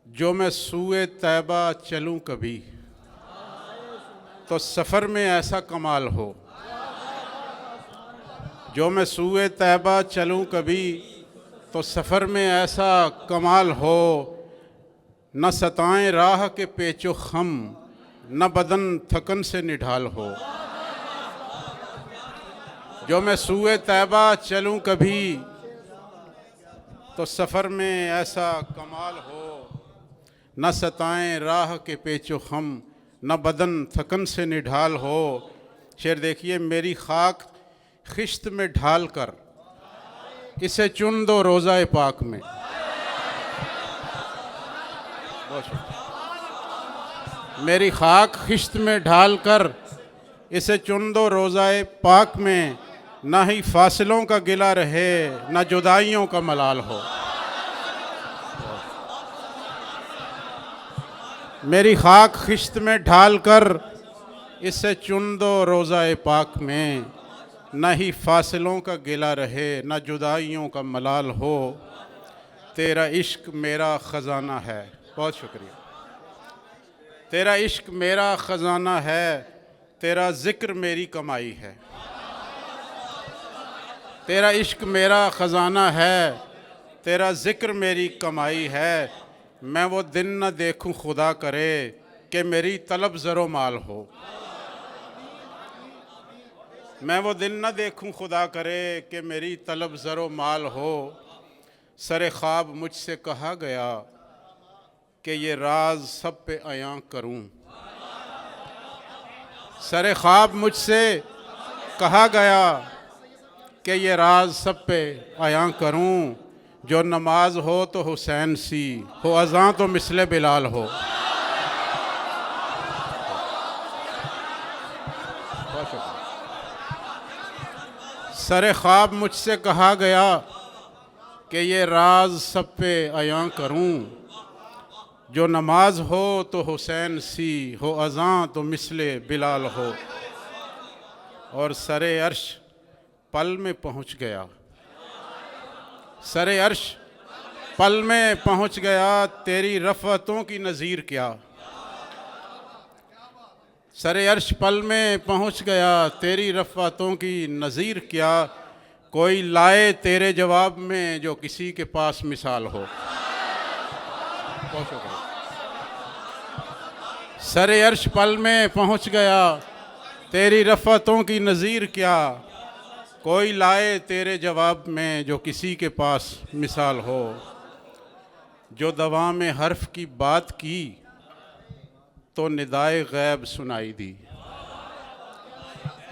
जो मैं सूए तैबा चलूं कभी तो सफ़र में ऐसा कमाल हो। जो मैं सूए तैबा चलूं कभी तो सफ़र में ऐसा कमाल हो। न सताएं राह के पेचो खम, न बदन थकन से निढाल हो। जो मैं सूए तैबा चलूं कभी तो सफ़र में ऐसा कमाल हो। न सताएं राह के पेचो खम, न बदन थकन से निढाल हो। शेर देखिए, मेरी खाक खिश्त में ढाल कर इसे चुन दो रोज़ाए पाक में। मेरी खाक खिश्त में ढाल कर इसे चुन दो रोज़ाए पाक में। ना ही फासलों का गिला रहे, ना जुदाइयों का मलाल हो। मेरी खाक खिश्त में ढाल कर इसे चुन दो रोज़ाए पाक में। ना ही फासलों का गिला रहे, ना जुदाइयों का मलाल हो। तेरा इश्क मेरा ख़जाना है। बहुत शुक्रिया। तेरा इश्क मेरा ख़जाना है, तेरा ज़िक्र मेरी कमाई है। तेरा इश्क मेरा ख़जाना है, तेरा ज़िक्र मेरी कमाई है। मैं वो दिन न देखूं खुदा करे कि मेरी तलब ज़रो माल हो। मैं वो दिन न देखूं खुदा करे कि मेरी तलब ज़रो माल हो। सरे ख्वाब मुझसे कहा गया कि ये राज सब पे अयां करूं। सरे ख्वाब मुझसे कहा गया कि ये राज सब पे अयां करूं। जो नमाज हो तो हुसैन सी हो, अज़ां तो मिसले बिलाल हो। सरे ख्वाब मुझसे कहा गया कि ये राज सब पे अयां करूं। जो नमाज हो तो हुसैन सी हो, अज़ां तो मिसले बिलाल हो। और सरे अर्श पल में पहुंच गया। सरे अर्श पल में पहुंच गया, तेरी रफ़अतों की नज़ीर क्या। सरे अर्श पल में पहुंच गया, तेरी रफ़अतों की नज़ीर क्या। कोई लाए तेरे जवाब में जो किसी के पास मिसाल हो। सरे अर्श पल में पहुंच गया, तेरी रफ़अतों की नज़ीर क्या। कोई लाए तेरे जवाब में जो किसी के पास मिसाल हो। जो दवा में हर्फ की बात की तो निदाए गैब सुनाई दी।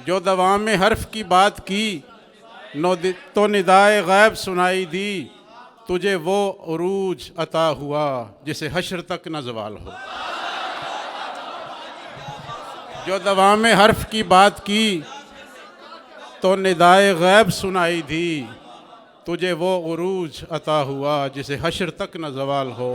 जो दवा में हर्फ की बात की तो निदाए गैब सुनाई दी। तुझे वो उरूज अता हुआ जिसे हश्र तक न ज़वाल हो। जो दवा में हर्फ की बात की तो निदाए गैब सुनाई दी। तुझे वो उरूज अता हुआ जिसे हश्र तक न ज़वाल हो।